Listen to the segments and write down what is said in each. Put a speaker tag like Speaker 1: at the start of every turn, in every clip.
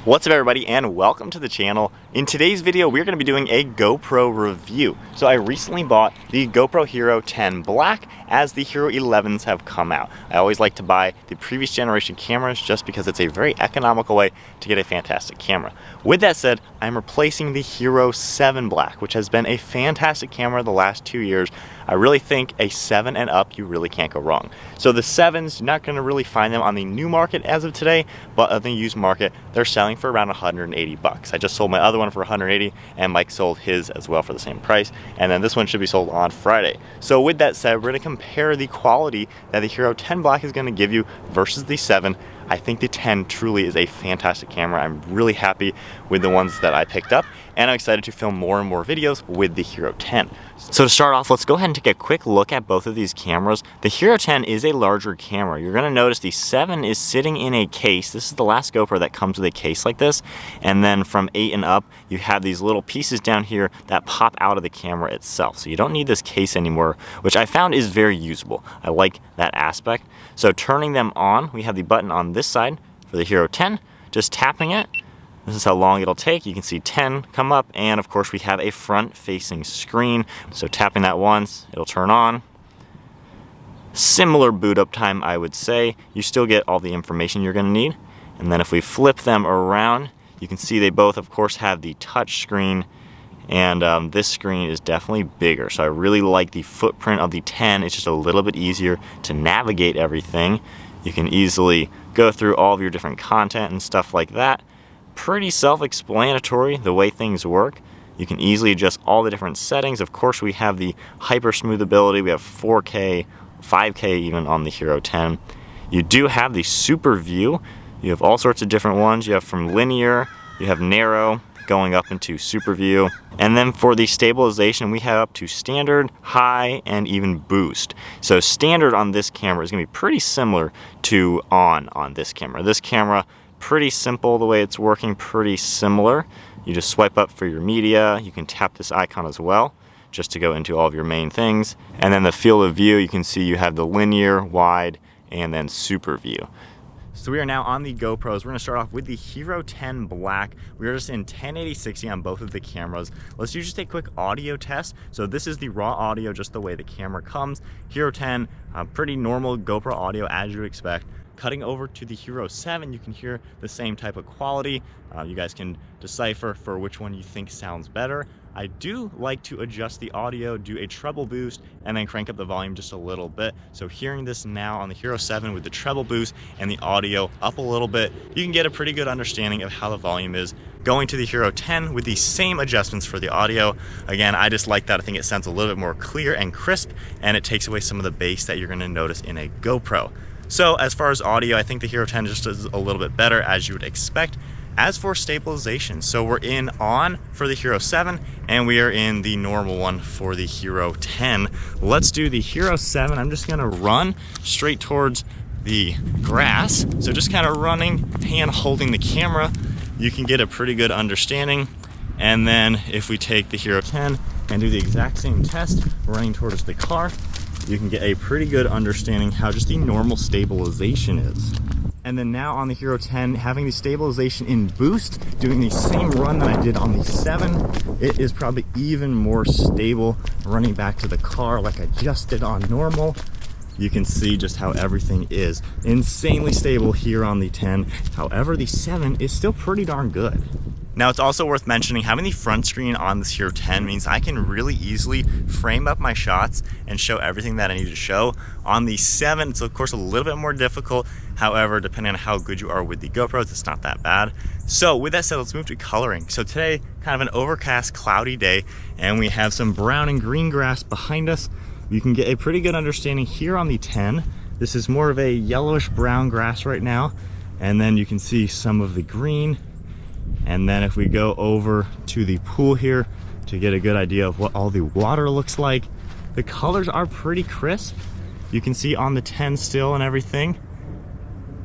Speaker 1: What's up everybody and welcome to the channel. In today's video we're going to be doing a GoPro review. So I recently bought the GoPro Hero 10 Black as the Hero 11s have come out. I always like to buy the previous generation cameras just because it's a very economical way to get a fantastic camera. With that said, I'm replacing the Hero 7 Black, which has been a fantastic camera the last 2 years. I really think a 7 and up, you really can't go wrong. So the 7s, you're not going to really find them on the new market as of today, but on the used market, they're selling for around 180 bucks. I just sold my other one for 180 and Mike sold his as well for the same price. And then this one should be sold on Friday. So with that said, we're going to compare the quality that the Hero 10 Black is going to give you versus the 7. I think the 10 truly is a fantastic camera. I'm really happy with the ones that I picked up, and I'm excited to film more and more videos with the Hero 10. So to start off, let's go ahead and take a quick look at both of these cameras. The Hero 10 is a larger camera. You're gonna notice the 7 is sitting in a case. This is the last GoPro that comes with a case like this. And then from 8 and up, you have these little pieces down here that pop out of the camera itself. So you don't need this case anymore, which I found is very usable. I like that aspect. So turning them on, we have the button on this side for the Hero 10, just tapping it. This is how long it'll take. You can see 10 come up, and of course we have a front-facing screen. So tapping that once, it'll turn on. Similar boot up time, I would say. You still get all the information you're gonna need. And then if we flip them around, you can see they both, of course, have the touch screen, and this screen is definitely bigger. So I really like the footprint of the 10. It's just a little bit easier to navigate everything. You can easily go through all of your different content and stuff like that. Pretty self-explanatory the way things work. You can easily adjust all the different settings. Of course, we have the hyper smooth ability. We have 4K, 5K even on the Hero 10. You do have the Superview. You have all sorts of different ones. You have from linear, you have narrow, going up into Superview. And then for the stabilization, we have up to standard, high, and even boost. So standard on this camera is gonna be pretty similar to on this camera. This camera, pretty simple the way it's working, pretty similar. You just swipe up for your media. You can tap this icon as well, just to go into all of your main things. And then the field of view, you can see you have the linear, wide, and then super view. So we are now on the GoPros. We're gonna start off with the Hero 10 Black. We are just in 1080/60 on both of the cameras. Let's do just a quick audio test. So this is the raw audio, just the way the camera comes. Hero 10, pretty normal GoPro audio as you would expect. Cutting over to the Hero 7, you can hear the same type of quality. You guys can decipher for which one you think sounds better. I do like to adjust the audio, do a treble boost, and then crank up the volume just a little bit. So hearing this now on the Hero 7 with the treble boost and the audio up a little bit, you can get a pretty good understanding of how the volume is. Going to the Hero 10 with the same adjustments for the audio. Again, I just like that. I think it sounds a little bit more clear and crisp, and it takes away some of the bass that you're gonna notice in a GoPro. So as far as audio, I think the Hero 10 just is a little bit better, as you would expect. As for stabilization, so we're in on for the Hero 7, and we are in the normal one for the Hero 10. Let's do the Hero 7. I'm just gonna run straight towards the grass. So just kind of running, hand holding the camera, you can get a pretty good understanding. And then if we take the Hero 10 and do the exact same test, running towards the car, you can get a pretty good understanding how just the normal stabilization is. And then now on the Hero 10, having the stabilization in boost, doing the same run that I did on the 7, it is probably even more stable. Running back to the car like I just did on normal, you can see just how everything is insanely stable here on the 10. However, the 7 is still pretty darn good. Now it's also worth mentioning, having the front screen on this Hero 10 means I can really easily frame up my shots and show everything that I need to show. On the 7, it's of course a little bit more difficult. However, depending on how good you are with the GoPros, it's not that bad. So with that said, let's move to coloring. So today, kind of an overcast, cloudy day, and we have some brown and green grass behind us. You can get a pretty good understanding here on the 10. This is more of a yellowish brown grass right now. And then you can see some of the green. And then if we go over to the pool here to get a good idea of what all the water looks like, the colors are pretty crisp. You can see on the 10 still and everything.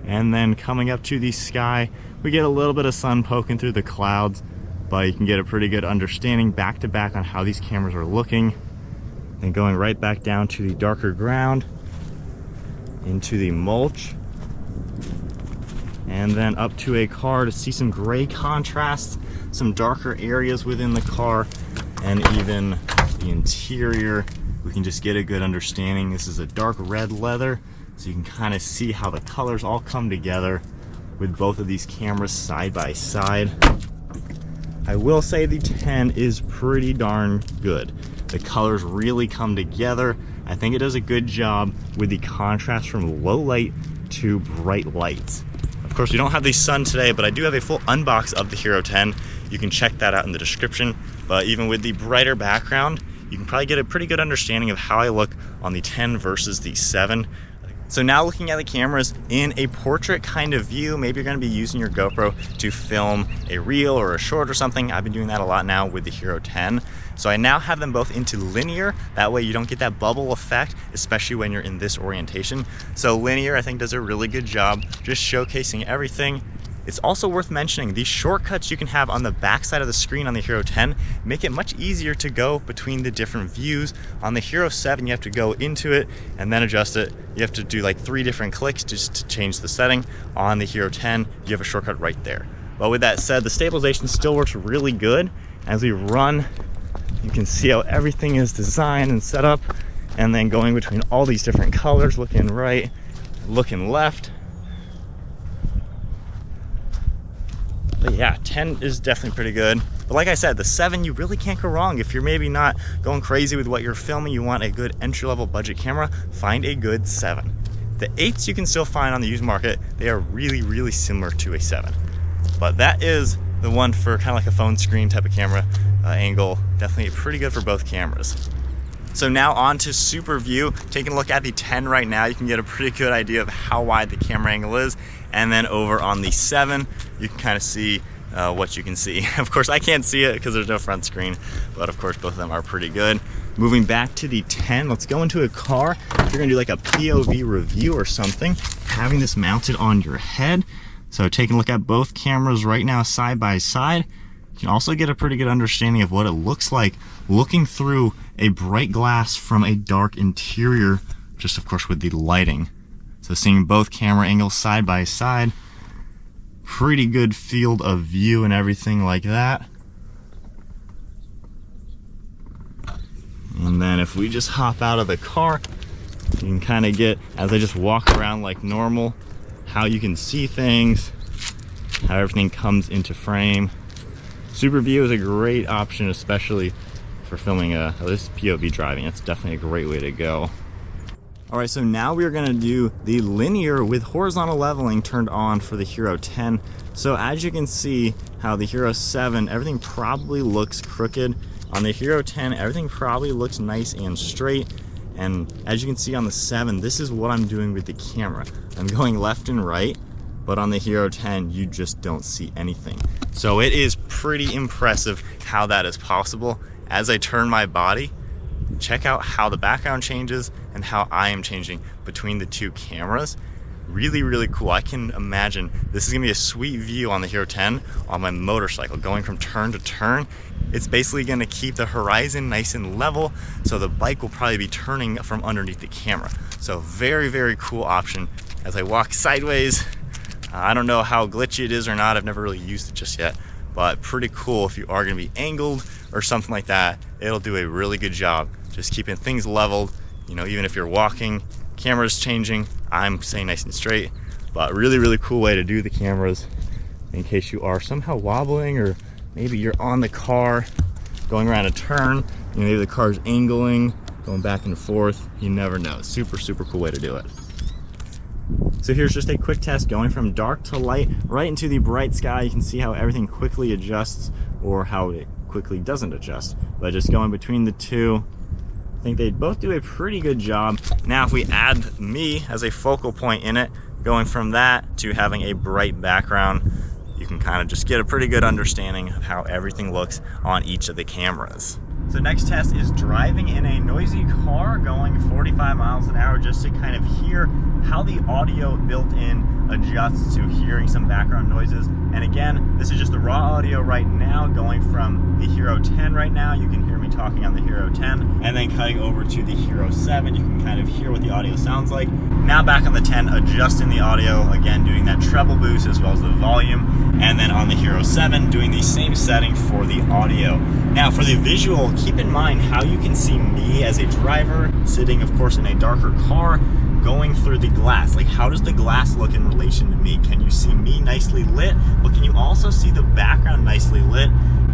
Speaker 1: And then coming up to the sky, we get a little bit of sun poking through the clouds, but you can get a pretty good understanding back to back on how these cameras are looking. And going right back down to the darker ground, into the mulch. and then up to a car to see some gray contrasts, some darker areas within the car, and even the interior. We can just get a good understanding. This is a dark red leather, so you can kind of see how the colors all come together with both of these cameras side by side. I will say the 10 is pretty darn good. The colors really come together. I think it does a good job with the contrast from low light to bright lights. Of course, we don't have the sun today, but I do have a full unbox of the Hero 10. You can check that out in the description. But even with the brighter background, you can probably get a pretty good understanding of how I look on the 10 versus the 7. So now looking at the cameras in a portrait kind of view, maybe you're gonna be using your GoPro to film a reel or a short or something. I've been doing that a lot now with the Hero 10. So I now have them both into linear. That way you don't get that bubble effect, especially when you're in this orientation. So linear, I think, does a really good job just showcasing everything. It's also worth mentioning these shortcuts you can have on the back side of the screen on the Hero 10 make it much easier to go between the different views. On the Hero 7, you have to go into it and then adjust it. You have to do like 3 different clicks just to change the setting. On the Hero 10, you have a shortcut right there. But with that said, the stabilization still works really good. As we run, you can see how everything is designed and set up, and then going between all these different colors, looking right, looking left. But yeah, 10 is definitely pretty good. But like I said, the 7, you really can't go wrong. If you're maybe not going crazy with what you're filming, you want a good entry-level budget camera, find a good 7. The 8s you can still find on the used market. They are really, really similar to a 7. But that is the one for kind of like a phone screen type of camera angle. Definitely pretty good for both cameras. So now on to Superview. Taking a look at the 10 right now, you can get a pretty good idea of how wide the camera angle is. And then over on the 7, you can kind of see what you can see. Of course, I can't see it because there's no front screen, but of course, both of them are pretty good. Moving back to the 10, let's go into a car. If you're gonna do like a POV review or something, having this mounted on your head. So taking a look at both cameras right now side by side, you can also get a pretty good understanding of what it looks like looking through a bright glass from a dark interior, just of course with the lighting. So seeing both camera angles side by side, pretty good field of view and everything like that. And then if we just hop out of the car, you can kind of get, as I just walk around like normal, how you can see things, how everything comes into frame. Superview is a great option, especially for filming this POV driving. It's definitely a great way to go. All right, so now we're gonna do the linear with horizontal leveling turned on for the Hero 10. So as you can see how the Hero 7, everything probably looks crooked. On the Hero 10, everything probably looks nice and straight. And as you can see on the 7, this is what I'm doing with the camera. I'm going left and right, but on the Hero 10, you just don't see anything. So it is pretty impressive how that is possible. As I turn my body, check out how the background changes and how I am changing between the two cameras. Really, really cool. I can imagine this is gonna be a sweet view on the Hero 10 on my motorcycle, going from turn to turn. It's basically gonna keep the horizon nice and level, so the bike will probably be turning from underneath the camera. So very, very cool option. As I walk sideways, I don't know how glitchy it is or not. I've never really used it just yet, but pretty cool. If you are gonna be angled or something like that, it'll do a really good job just keeping things leveled. You know, even if you're walking, camera's changing, I'm staying nice and straight. But really, really cool way to do the cameras in case you are somehow wobbling, or maybe you're on the car going around a turn, you know, maybe the car's angling, going back and forth. You never know. Super, super cool way to do it. So here's just a quick test going from dark to light right into the bright sky. You can see how everything quickly adjusts, or how it quickly doesn't adjust. But just going between the two, I think they both do a pretty good job. Now if we add me as a focal point in it, going from that to having a bright background, you can kind of just get a pretty good understanding of how everything looks on each of the cameras. So next test is driving in a noisy car going 45 miles an hour, just to kind of hear how the audio built in adjusts to hearing some background noises. And again, this is just the raw audio right now, going from the Hero 10 right now. You can hear me talking on the Hero 10, and then cutting over to the Hero 7, you can kind of hear what the audio sounds like. Now back on the 10, adjusting the audio, again doing that treble boost as well as the volume, and then on the Hero 7 doing the same setting for the audio. Now for the visual, keep in mind how you can see me as a driver sitting, of course, in a darker car, going through the glass. Like, how does the glass look in relation to me? Can you see me nicely lit, but can you also see the background nicely lit?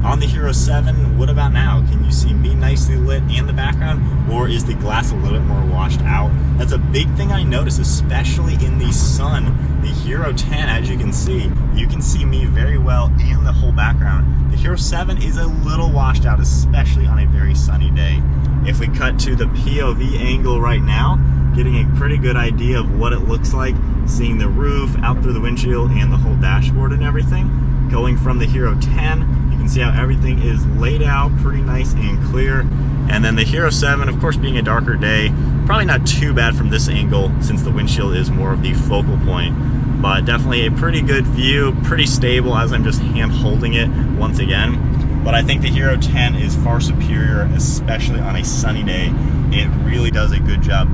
Speaker 1: On the Hero 7, what about now? Can you see me nicely lit and the background, or is the glass a little bit more washed out? That's a big thing I notice, especially in the sun. The Hero 10, as you can see me very well and the whole background. The Hero 7 is a little washed out, especially on a very sunny day. If we cut to the POV angle right now, getting a pretty good idea of what it looks like, seeing the roof out through the windshield and the whole dashboard and everything. Going from the Hero 10, you can see how everything is laid out pretty nice and clear. And then the Hero 7, of course, being a darker day, probably not too bad from this angle since the windshield is more of the focal point, but definitely a pretty good view, pretty stable as I'm just hand holding it once again. But I think the Hero 10 is far superior, especially on a sunny day. It really does a good job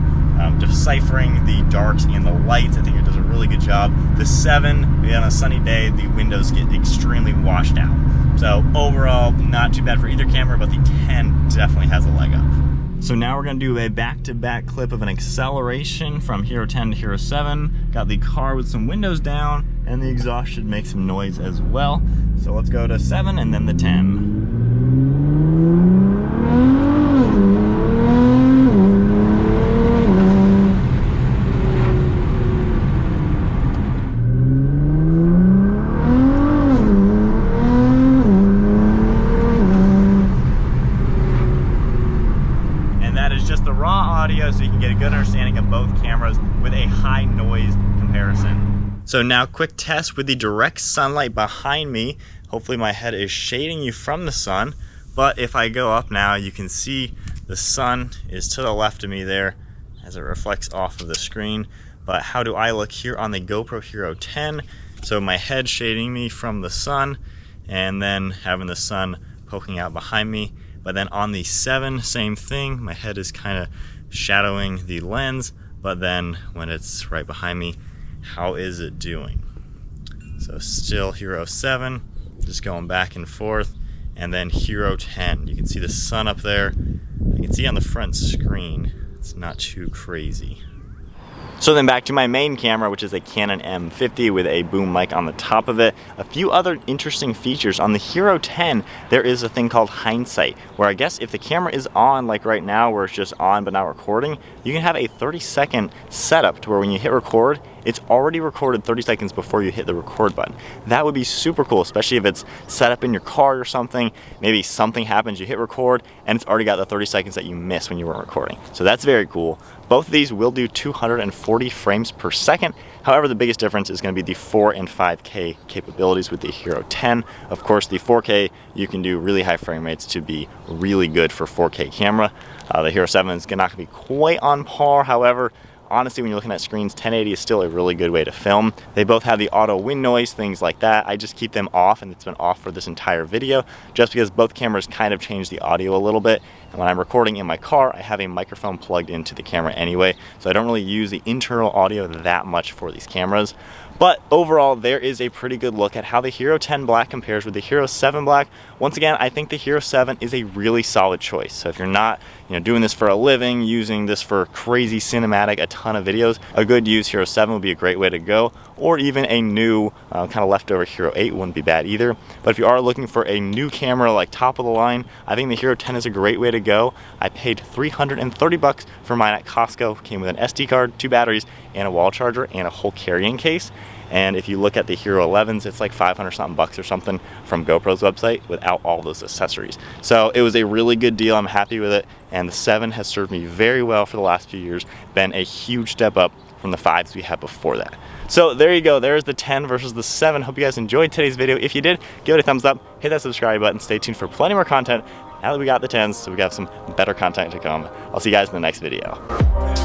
Speaker 1: deciphering the darks and the lights. I think it does a really good job. The 7, on a sunny day, the windows get extremely washed out. So overall, not too bad for either camera, but the 10 definitely has a leg up. So now we're gonna do a back-to-back clip of an acceleration from Hero 10 to Hero 7. Got the car with some windows down, and the exhaust should make some noise as well. So let's go to 7 and then the 10. Audio, so you can get a good understanding of both cameras with a high noise comparison. So now quick test with the direct sunlight behind me. Hopefully my head is shading you from the sun, but if I go up now, you can see the sun is to the left of me there as it reflects off of the screen. But how do I look here on the GoPro Hero 10? So my head shading me from the sun and then having the sun poking out behind me. But then on the 7, same thing, my head is kind of shadowing the lens, but then when it's right behind me, how is it doing? So still Hero 7, just going back and forth, and then Hero 10. You can see the sun up there. You can see on the front screen, it's not too crazy. So then back to my main camera, which is a Canon M50 with a boom mic on the top of it. A few other interesting features. On the Hero 10, there is a thing called hindsight, where I guess if the camera is on, like right now where it's just on but not recording, you can have a 30-second setup to where when you hit record, it's already recorded 30 seconds before you hit the record button. That would be super cool, especially if it's set up in your car or something. Maybe something happens, you hit record, and it's already got the 30 seconds that you missed when you weren't recording. So that's very cool. Both of these will do 240 frames per second. However, the biggest difference is going to be the 4 and 5K capabilities with the Hero 10. Of course, the 4K, you can do really high frame rates to be really good for 4K camera. The Hero 7 is not going to be quite on par. However, honestly, when you're looking at screens, 1080 is still a really good way to film. They both have the auto wind noise, things like that. I just keep them off, and it's been off for this entire video, just because both cameras kind of change the audio a little bit. And when I'm recording in my car, I have a microphone plugged into the camera anyway, so I don't really use the internal audio that much for these cameras. But overall, there is a pretty good look at how the Hero 10 Black compares with the Hero 7 Black. Once again, I think the Hero 7 is a really solid choice. So if you're not doing this for a living, using this for crazy cinematic, a ton of videos, a good used Hero 7 would be a great way to go. Or even a new kind of leftover Hero 8 wouldn't be bad either. But if you are looking for a new camera, like top of the line, I think the Hero 10 is a great way to go. I paid $330 for mine at Costco. Came with an SD card, 2 batteries, and a wall charger, and a whole carrying case. And if you look at the Hero 11s, it's like 500 something bucks or something from GoPro's website without all those accessories. So it was a really good deal. I'm happy with it. And the 7 has served me very well for the last few years. Been a huge step up from the 5s we had before that. So there you go. There's the 10 versus the 7. Hope you guys enjoyed today's video. If you did, give it a thumbs up, hit that subscribe button, stay tuned for plenty more content. Now that we got the 10s, so we got some better content to come. I'll see you guys in the next video.